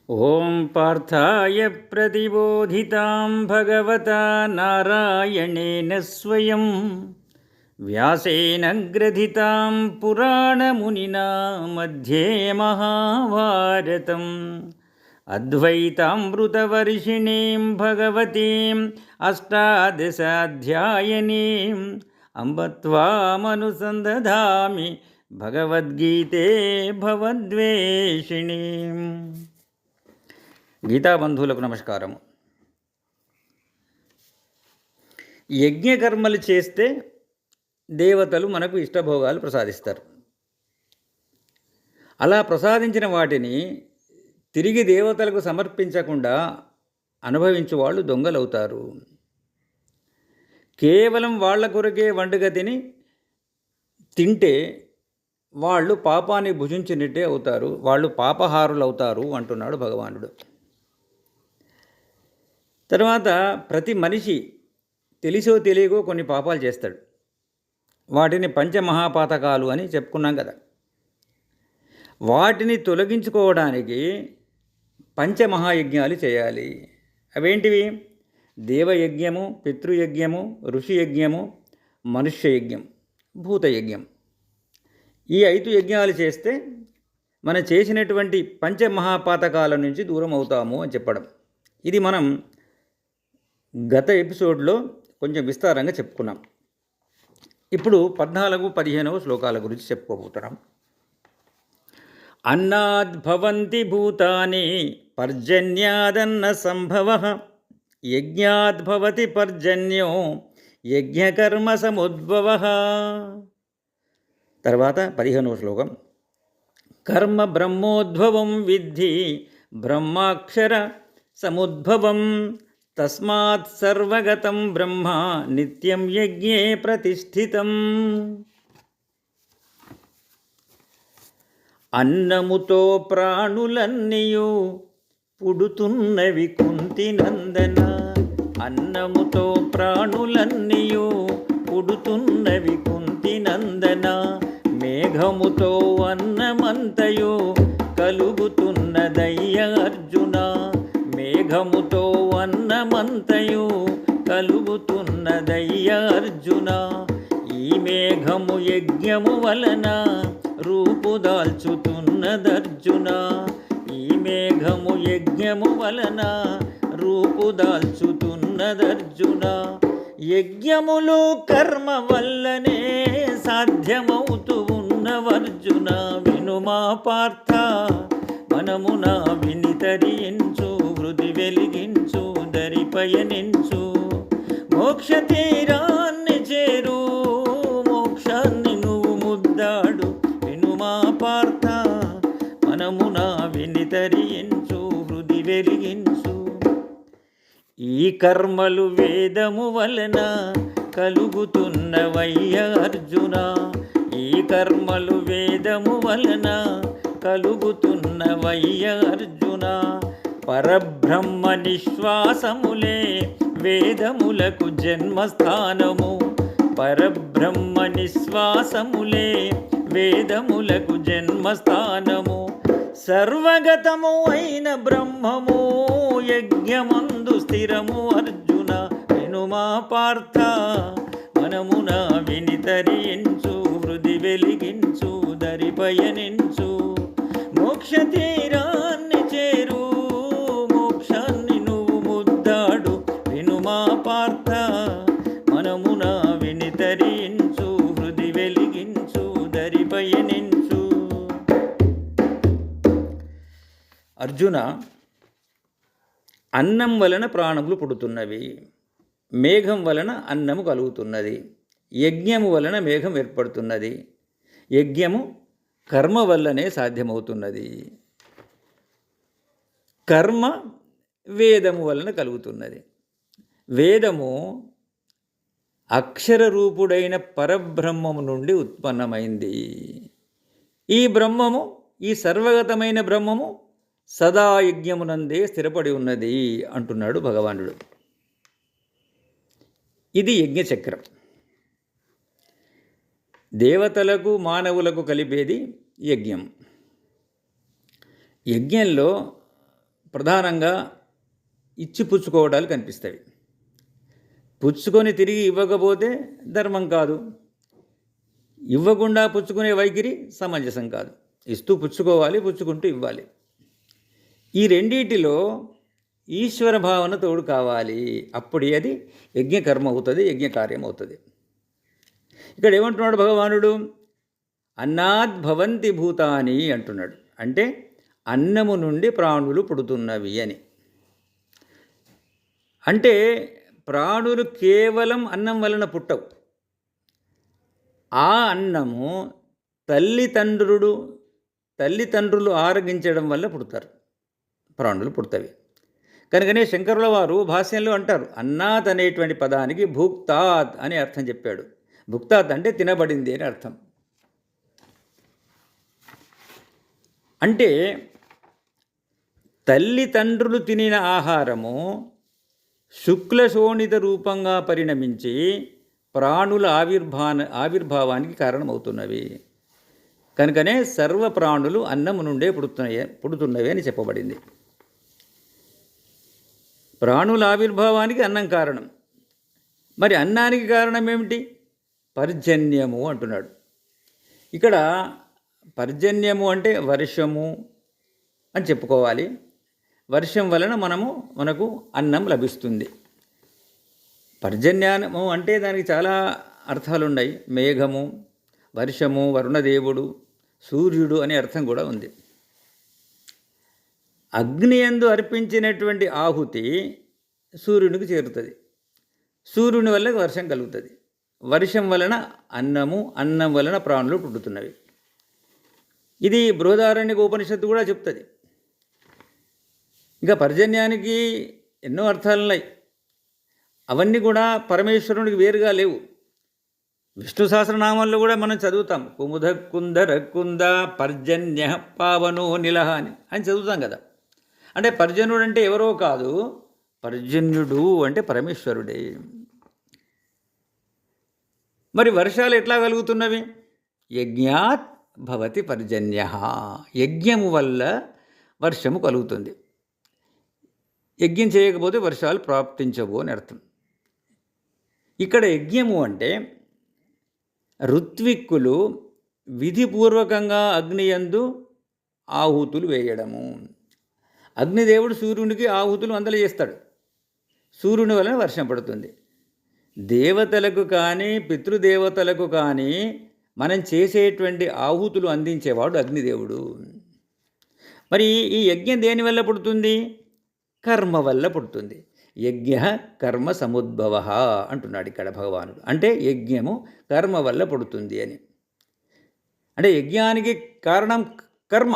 ఓం పార్థాయ ప్రతిబోధితాం భగవతా నారాయణేన స్వయం వ్యాసేన గ్రథితాం పురాణమునినా మధ్యే మహాభారతం అద్వైతామృతవర్షిణీం భగవతీం అష్టాదశాధ్యాయనీం అంబ త్వామనుసందధామి భగవద్గీతే భవద్వేషిణీం. గీతాబంధువులకు నమస్కారము. యజ్ఞకర్మలు చేస్తే దేవతలు మనకు ఇష్టభోగాలు ప్రసాదిస్తారు. అలా ప్రసాదించిన వాటిని తిరిగి దేవతలకు సమర్పించకుండా అనుభవించు వాళ్ళు దొంగలవుతారు. కేవలం వాళ్ళ కొరకే వండుక తింటే వాళ్ళు పాపాన్ని భుజించినట్టే అవుతారు, వాళ్ళు పాపహారులు అవుతారు అంటున్నాడు భగవానుడు. తర్వాత ప్రతి మనిషి తెలిసో తెలియకో కొన్ని పాపాలు చేస్తాడు. వాటిని పంచమహాపాతకాలు అని చెప్పుకున్నాం కదా. వాటిని తొలగించుకోవడానికి పంచమహాయజ్ఞాలు చేయాలి. అవేంటివి? దేవయజ్ఞము, పితృయజ్ఞము, ఋషియజ్ఞము, మనుష్యయజ్ఞం, భూతయజ్ఞం. ఈ 5 యజ్ఞాలు చేస్తే మనం చేసినటువంటి పంచమహాపాతకాల నుంచి దూరం అవుతాము అని చెప్పడం. ఇది మనం గత ఎపిసోడ్లో కొంచెం విస్తారంగా చెప్పుకున్నాం. ఇప్పుడు 14, 15 శ్లోకాల గురించి చెప్పుకోబోతున్నాం. అన్నాద్భవంతి భూతాని పర్జన్యాదన్న సంభవః యజ్ఞాద్భవతి పర్జన్యో యజ్ఞకర్మ సముద్భవః. తర్వాత 15వ శ్లోకం. కర్మ బ్రహ్మోద్భవం విద్ధి బ్రహ్మాక్షర సముద్భవం తస్మాత్ సర్వగతం బ్రహ్మ నిత్యం యజ్ఞే ప్రతిష్ఠితం. అన్నముతో ప్రాణులన్నీయు పుడుతున్నవి కుంతి నందన. అన్నముతో ప్రాణులన్నీయు పుడుతున్నవి కుంతి నందన. మేఘముతో అన్నమంతయు కలుగుతున్నదయ్య అర్జున. మేఘముతో అన్నమంతయు కలుగుతున్నదయ్య అర్జున. ఈ మేఘము యజ్ఞము వలన రూపుదాల్చుతున్నదర్జున. ఈ మేఘము యజ్ఞము వలన రూపుదాల్చుతున్నదర్జున. యజ్ఞములు కర్మ వల్లనే సాధ్యమవుతూ ఉన్నవర్జున. వినుమా పార్థ మనమున వినితరించు, వృద్ధి వెలిగించు, దరి పయనించు, మోక్ష తీరాన్ని చేరు, మోక్షాన్ని నువ్వు ముద్దాడు. వినుమా పార్థ మనమున వినితరించు, వృద్ధి వెలిగించు. ఈ కర్మలు వేదము వలన కలుగుతున్నవయ్య అర్జున. ఈ కర్మలు వేదము వలన కలుగుతున్నవయ్య అర్జున. పరబ్రహ్మ నిశ్వాసములే వేదములకు జన్మస్థానము. పరబ్రహ్మ నిశ్వాసములే వేదములకు జన్మస్థానము. సర్వగతము అయిన బ్రహ్మము యజ్ఞమందు స్థిరము అర్జున. వినుమా పార్థ మనమున వినితరించు, వృద్ధి వెలిగించు, దరి పయనించు, మోక్ష తీరాన్ని చేరు, మోక్షాన్ని నువ్వు ముద్దాడు. వినుమా పార్థ మనమున వినితరించు, వృద్ధి వెలిగించు, దరి పయనించు. అర్జున, అన్నం వలన ప్రాణములు పుడుతున్నవి, మేఘం వలన అన్నము కలుగుతున్నది, యజ్ఞము వలన మేఘం ఏర్పడుతున్నది, యజ్ఞము కర్మ వల్లనే సాధ్యమవుతున్నది, కర్మ వేదము వలన కలుగుతున్నది. వేదము అక్షర రూపుడైన పరబ్రహ్మము నుండి ఉత్పన్నమైంది. ఈ బ్రహ్మము, ఈ సర్వగతమైన బ్రహ్మము సదా యజ్ఞమునందే స్థిరపడి ఉన్నది అంటున్నాడు భగవానుడు. ఇది యజ్ఞచక్రం. దేవతలకు మానవులకు కలిపేది యజ్ఞం. యజ్ఞంలో ప్రధానంగా ఇచ్చి పుచ్చుకోవడాలు కనిపిస్తాయి. పుచ్చుకొని తిరిగి ఇవ్వకపోతే ధర్మం కాదు, ఇవ్వకుండా పుచ్చుకునే వైఖరి సమంజసం కాదు. ఇస్తూ పుచ్చుకోవాలి, పుచ్చుకుంటూ ఇవ్వాలి. ఈ రెండిటిలో ఈశ్వర భావన తోడు కావాలి. అప్పుడే అది యజ్ఞకర్మ అవుతుంది, యజ్ఞకార్యం అవుతుంది. ఇక్కడ ఏమంటున్నాడు భగవానుడు? అన్నాద్భవంతి భూతాని అంటున్నాడు. అంటే అన్నము నుండి ప్రాణులు పుడుతున్నవి అని. అంటే ప్రాణులు కేవలం అన్నం వలన పుట్టవు. ఆ అన్నము తల్లిదండ్రులు ఆరగించడం వల్ల పుడతారు, ప్రాణులు పుడతవి. కనుకనే శంకరుల వారు భాష్యంలో అంటారు, అన్నాత్ అనేటువంటి పదానికి భుక్తాత్ అని అర్థం చెప్పాడు. భుక్తాత్ అంటే తినబడింది అని అర్థం. అంటే తల్లిదండ్రులు తినిన ఆహారము శుక్లశోణిత రూపంగా పరిణమించి ప్రాణుల ఆవిర్భావానికి కారణమవుతున్నవి. కనుకనే సర్వ ప్రాణులు అన్నము నుండే పుడుతున్నవి అని చెప్పబడింది. ప్రాణుల ఆవిర్భావానికి అన్నం కారణం. మరి అన్నానికి కారణం ఏమిటి? పర్జన్యము అంటున్నాడు. ఇక్కడ పర్జన్యము అంటే వర్షము అని చెప్పుకోవాలి. వర్షం వలన మనకు అన్నం లభిస్తుంది. పర్జన్యము అంటే దానికి చాలా అర్థాలు ఉన్నాయి. మేఘము, వర్షము, వరుణదేవుడు, సూర్యుడు అనే అర్థం కూడా ఉంది. అగ్నియందు అర్పించినటువంటి ఆహుతి సూర్యునికి చేరుతుంది. సూర్యుని వల్ల వర్షం కలుగుతుంది. వర్షం వలన అన్నము, అన్నం వలన ప్రాణులు పుట్టుతున్నవి. ఇది బృహదారణ్యక ఉపనిషత్తు కూడా చెప్తుంది. ఇంకా పర్జన్యానికి ఎన్నో అర్థాలు ఉన్నాయి. అవన్నీ కూడా పరమేశ్వరునికి వేరుగా లేవు. విష్ణు సహస్రనామాల్లో కూడా మనం చదువుతాం, కుముద కుందర కుంద పర్జన్య పావనో నిలహ అని చదువుతాం కదా. అంటే పర్జన్యుడు అంటే ఎవరో కాదు, పర్జన్యుడు అంటే పరమేశ్వరుడే. మరి వర్షాలు ఎట్లా కలుగుతున్నవి? యజ్ఞాత్ భవతి పర్జన్య. యజ్ఞము వల్ల వర్షము కలుగుతుంది. యజ్ఞం చేయకపోతే వర్షాలు ప్రాప్తించవు అని అర్థం. ఇక్కడ యజ్ఞము అంటే ఋత్విక్కులు విధిపూర్వకంగా అగ్నియందు ఆహుతులు వేయడము. అగ్నిదేవుడు సూర్యునికి ఆహుతులు అందజేస్తాడు. సూర్యుని వలన వర్షం పడుతుంది. దేవతలకు కానీ పితృదేవతలకు కానీ మనం చేసేటువంటి ఆహుతులు అందించేవాడు అగ్నిదేవుడు. మరి ఈ యజ్ఞం దేనివల్ల పుడుతుంది? కర్మ వల్ల పుడుతుంది. యజ్ఞ కర్మ సముద్భవ అంటున్నాడు ఇక్కడ భగవానుడు. అంటే యజ్ఞము కర్మ వల్ల పుడుతుంది అని. అంటే యజ్ఞానికి కారణం కర్మ.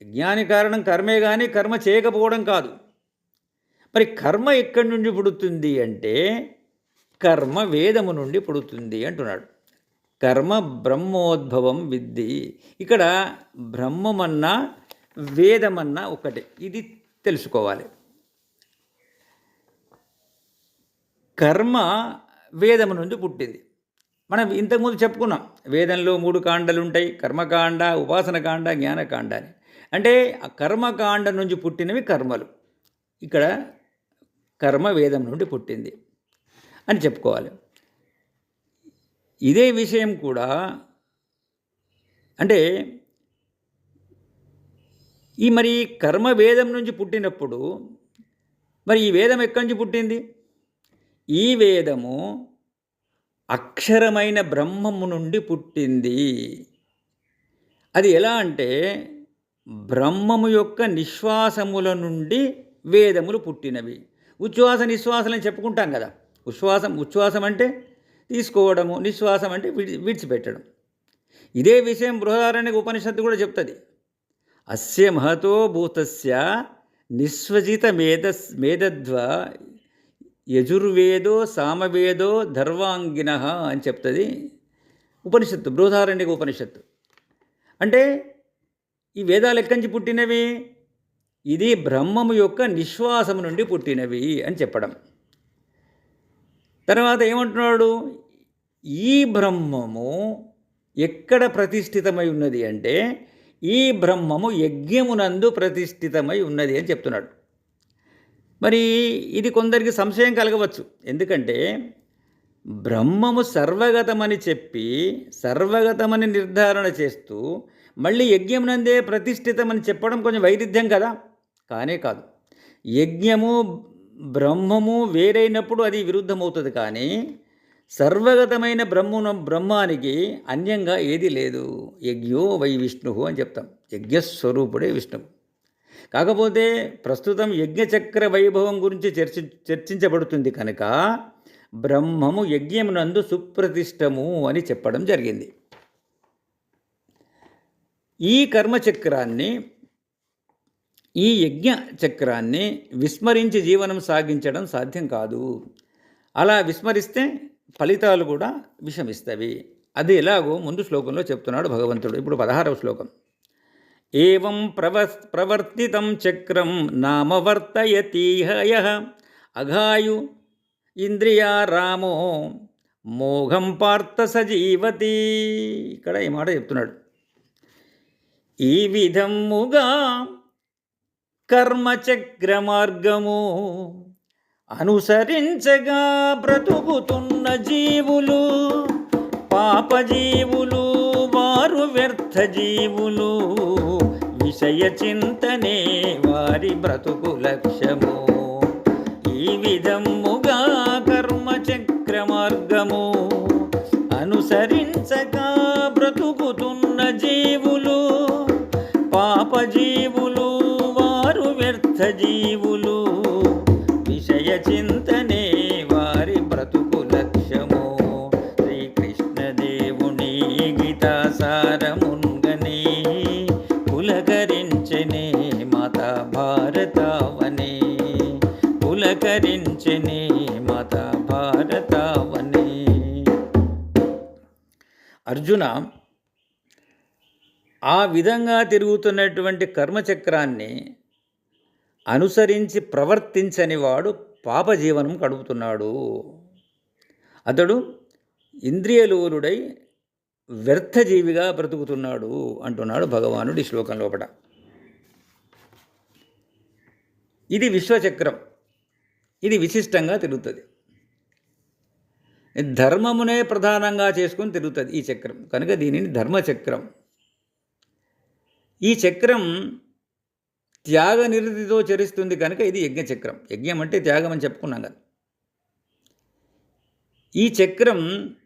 యజ్ఞానికి కారణం కర్మే కానీ కర్మ చేయకపోవడం కాదు. మరి కర్మ ఎక్కడి నుండి పుడుతుంది అంటే కర్మ వేదము నుండి పుడుతుంది అంటున్నాడు. కర్మ బ్రహ్మోద్భవం విద్ధి. ఇక్కడ బ్రహ్మమన్నా వేదమన్నా ఒకటే, ఇది తెలుసుకోవాలి. కర్మ వేదము నుండి పుట్టింది. మనం ఇంతకుముందు చెప్పుకున్నాం, వేదంలో 3 కాండలు ఉంటాయి, కర్మకాండ, ఉపాసనకాండ, జ్ఞానకాండ అని. అంటే ఆ కర్మకాండ నుంచి పుట్టినవి కర్మలు. ఇక్కడ కర్మ వేదం నుండి పుట్టింది అని చెప్పుకోవాలి. ఇదే విషయం కూడా అంటే మరి కర్మ వేదం నుంచి పుట్టినప్పుడు మరి ఈ వేదం ఎక్కడి నుంచి పుట్టింది? ఈ వేదము అక్షరమైన బ్రహ్మము నుండి పుట్టింది. అది ఎలా అంటే బ్రహ్మము యొక్క నిశ్వాసముల నుండి వేదములు పుట్టినవి. ఉచ్ఛ్వాస నిశ్వాసాలని చెప్పుకుంటాం కదా. ఉచ్ఛ్వాసం అంటే తీసుకోవడము, నిశ్వాసం అంటే విడిచిపెట్టడం. ఇదే విషయం బృహదారణ్యక ఉపనిషత్తు కూడా చెప్తుంది. అస్య మహతో భూతస్య నిస్వజిత మేధద్వ యజుర్వేదో సామవేదో ధర్వాంగిన అని చెప్తుంది ఉపనిషత్తు, బృహదారణ్యక ఉపనిషత్తు. అంటే ఈ వేదాలు ఎక్కడి నుంచి పుట్టినవి? ఇది బ్రహ్మము యొక్క నిశ్వాసము నుండి పుట్టినవి అని చెప్పడం. తర్వాత ఏమంటున్నాడు? ఈ బ్రహ్మము ఎక్కడ ప్రతిష్ఠితమై ఉన్నది అంటే ఈ బ్రహ్మము యజ్ఞమునందు ప్రతిష్ఠితమై ఉన్నది అని చెప్తున్నాడు. మరి ఇది కొందరికి సంశయం కలగవచ్చు. ఎందుకంటే బ్రహ్మము సర్వగతమని చెప్పి సర్వగతమని నిర్ధారణ చేస్తూ మళ్ళీ యజ్ఞమునందే ప్రతిష్ఠితమని చెప్పడం కొంచెం వైరుధ్యం కదా. కానే కాదు. యజ్ఞము బ్రహ్మము వేరైనప్పుడు అది విరుద్ధమవుతుంది. కానీ సర్వగతమైన బ్రహ్మానికి అన్యంగా ఏది లేదు. యజ్ఞో వై విష్ణు అని చెప్తాం. యజ్ఞస్వరూపుడే విష్ణువు. కాకపోతే ప్రస్తుతం యజ్ఞచక్ర వైభవం గురించి చర్చించబడుతుంది కనుక బ్రహ్మము యజ్ఞమునందు సుప్రతిష్టము అని చెప్పడం జరిగింది. ఈ కర్మచక్రాన్ని, ఈ యజ్ఞ చక్రాన్ని విస్మరించి జీవనం సాగించడం సాధ్యం కాదు. అలా విస్మరిస్తే ఫలితాలు కూడా విషమిస్తవి. అది ఎలాగో ముందు శ్లోకంలో చెప్తున్నాడు భగవంతుడు. ఇప్పుడు 16వ శ్లోకం. ఏవం ప్రవర్తితం చక్రం నామవర్తయతీహ యః అఘాయు ఇంద్రియారామో మోఘం పార్థ సజీవతి. ఇక్కడ ఈ మాట చెప్తున్నాడు. ఈ విధముగా కర్మచక్ర మార్గము అనుసరించగా బ్రతుకుతున్న జీవులు పాపజీవులు, వారు వ్యర్థ జీవులు. విషయ చింతనే వారి బ్రతుకు లక్ష్యము. ఈ విధముగా కర్మచక్ర మార్గము అనుసరించగా బ్రతుకుతున్న జీవులు పాపజీవులు, వారు వ్యర్థ జీవులు. విషయ చింతనే వారి బ్రతుకు లక్ష్యము. శ్రీకృష్ణదేవుని గీతాసారమున్గనే పులకరించనే మాతా భారతావనే, పులకరించనే మాతా భారతావనే. అర్జున, ఆ విధంగా తిరుగుతున్నటువంటి కర్మచక్రాన్ని అనుసరించి ప్రవర్తించని వాడు పాపజీవనం గడుపుతున్నాడు. అతడు ఇంద్రియలోలుడై వ్యర్థజీవిగా బ్రతుకుతున్నాడు అంటున్నాడు భగవానుడు ఈ శ్లోకం లోపల. ఇది విశ్వచక్రం. ఇది విశిష్టంగా తిరుగుతుంది. ధర్మమునే ప్రధానంగా చేసుకొని తిరుగుతుంది ఈ చక్రం. కనుక దీనిని ధర్మచక్రం. ఈ చక్రం త్యాగ నిరతితో చరిస్తుంది కనుక ఇది యజ్ఞచక్రం. యజ్ఞం అంటే త్యాగం అని చెప్పుకున్నాం కదా. ఈ చక్రం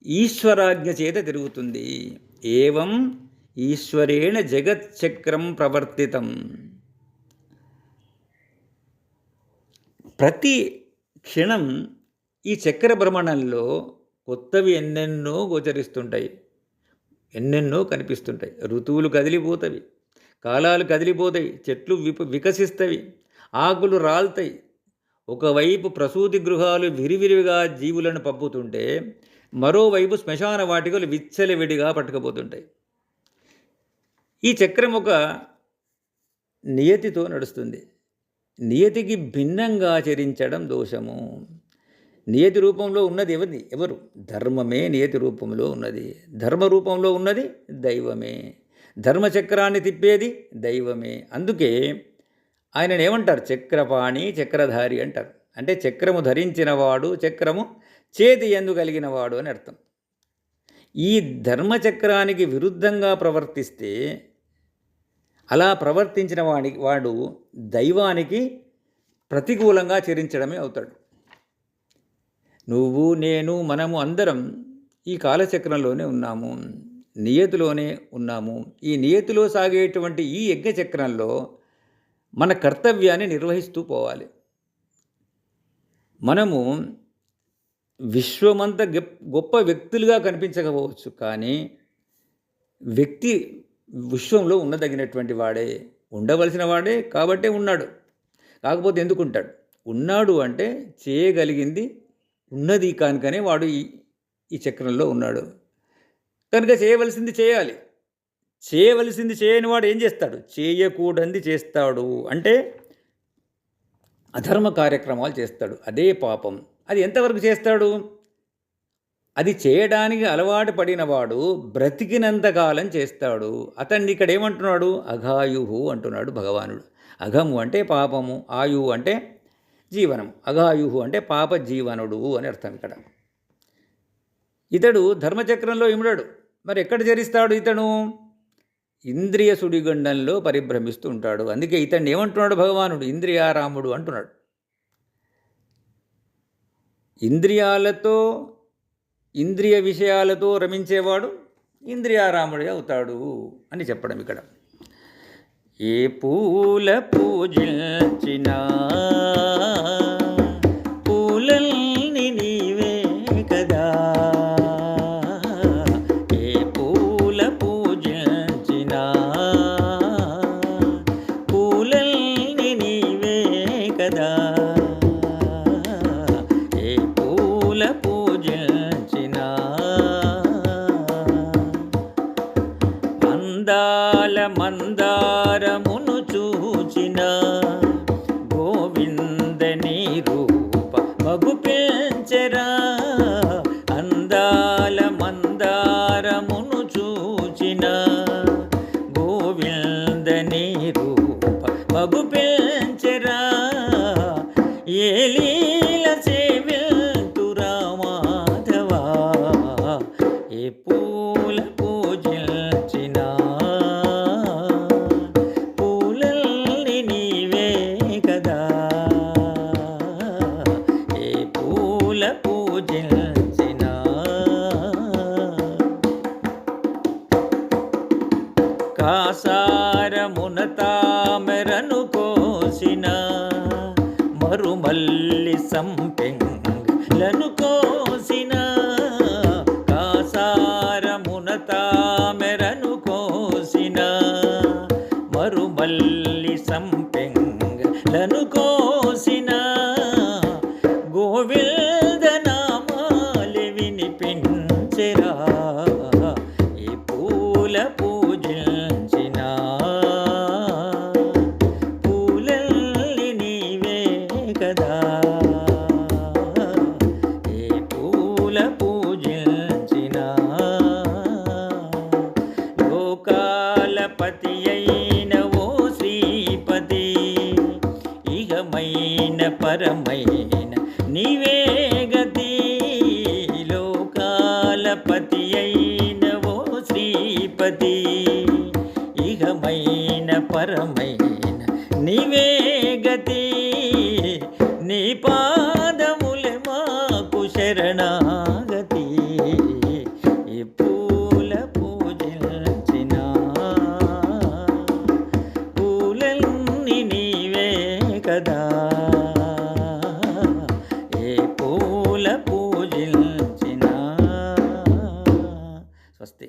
ఈశ్వరాజ్ఞ చేత తిరుగుతుంది. ఏవం ఈశ్వరేణ జగచ్చక్రం ప్రవర్తితం. ప్రతి క్షణం ఈ చక్ర భ్రమణంలో కొత్తవి ఎన్నెన్నో గోచరిస్తుంటాయి, ఎన్నెన్నో కనిపిస్తుంటాయి. ఋతువులు కదిలిపోతవి, కాలాలు కదిలిపోతాయి, చెట్లు వికసిస్తవి, ఆకులు రాలుతాయి. ఒకవైపు ప్రసూతి గృహాలు విరివిరివిగా జీవులను పంపుతుంటే మరోవైపు శ్మశాన వాటికలు విచ్చలవిడిగా పట్టుకుపోతుంటాయి. ఈ చక్రం ఒక నియతితో నడుస్తుంది. నియతికి భిన్నంగా చరించడం దోషము. నియతి రూపంలో ఉన్నది ఎవరు? ధర్మమే నియతి రూపంలో ఉన్నది. ధర్మ రూపంలో ఉన్నది దైవమే. ధర్మచక్రాన్ని తిప్పేది దైవమే. అందుకే ఆయనను ఏమంటారు? చక్రపాణి, చక్రధారి అంటారు. అంటే చక్రము ధరించినవాడు, చక్రము చేతి యందు కలిగినవాడు అని అర్థం. ఈ ధర్మచక్రానికి విరుద్ధంగా ప్రవర్తిస్తే, అలా ప్రవర్తించిన వాడు దైవానికి ప్రతికూలంగా చరించడమే అవుతాడు. నువ్వు, నేను, మనము అందరం ఈ కాలచక్రంలోనే ఉన్నాము, నియతిలోనే ఉన్నాము. ఈ నియతిలో సాగేటువంటి ఈ యజ్ఞచక్రంలో మన కర్తవ్యాన్ని నిర్వహిస్తూ పోవాలి. మనము విశ్వమంత గొప్ప వ్యక్తులుగా కనిపించకపోవచ్చు, కానీ వ్యక్తి విశ్వంలో ఉండదగినటువంటి వాడే, ఉండవలసిన వాడే కాబట్టే ఉన్నాడు. కాకపోతే ఎందుకుంటాడు? ఉన్నాడు అంటే చేయగలిగింది ఉన్నది కనుకనే వాడు ఈ చక్రంలో ఉన్నాడు. కనుక చేయవలసింది చేయాలి. చేయవలసింది చేయని వాడు ఏం చేస్తాడు? చేయకూడనిది చేస్తాడు. అంటే అధర్మ కార్యక్రమాలు చేస్తాడు. అదే పాపం. అది ఎంతవరకు చేస్తాడు? అది చేయడానికి అలవాటు పడినవాడు బ్రతికినంతకాలం చేస్తాడు. అతన్ని ఇక్కడ ఏమంటున్నాడు? అఘాయుహు అంటున్నాడు భగవానుడు. అఘము అంటే పాపము, ఆయువు అంటే జీవనం, అఘాయుహు అంటే పాప జీవనుడు అని అర్థం ఇక్కడ. ఇతడు ధర్మచక్రంలో ఇముడడు. మరి ఎక్కడ చరిస్తాడు ఇతను? ఇంద్రియ సుడిగండంలో పరిభ్రమిస్తూ ఉంటాడు. అందుకే ఇతన్ని ఏమంటున్నాడు భగవానుడు? ఇంద్రియారాముడు అంటున్నాడు. ఇంద్రియాలతో, ఇంద్రియ విషయాలతో రమించేవాడు ఇంద్రియారాముడే అవుతాడు అని చెప్పడం ఇక్కడ. ఏ పూల పూజించినా పూలల్ని నీవే కదా, ఏ పూల పూజించినా పూలల్ని నీవే కదా, ఏ పూల పూజించినా అందాల మందారమును చూచిన గోవిందని రూప మగుపించెరా, అందాల మందారమును చూచిన గోవిందని రూప మగుపించెరా, ఏ లీల సేవిల్తురా మాధవా, ఏ పూల పూజించినా పూలల్ని నీవే కదా, ఏ పూల పూజించినా. కాసారమున తామెరను కోసిన మరుమల్లి సంపెంగలను కోసిన, కాసారమున తామెరను కోసిన మరుమల్లి సంపెంగలను కోసిన, గోవింద నామాలి వినిపించెరా, ఏ పూల పూజించినా పూలల్ని నీవే కదా, ఏ పూల పూజించినా. లోకాలపతి అయిన ఓ శ్రీపతి, ఇహమైన పరమైన నీవే గతి, లోకాలపతి అయిన ఓ శ్రీపతి, ఇహమైన పరమైన నీవే గతి, నీ పాదములే మాకు శరణాగతి, ఈ పూల పూజించినా పూలల్ని నీవే కదా, ఏ పూల పూజించినా. స్వస్తి.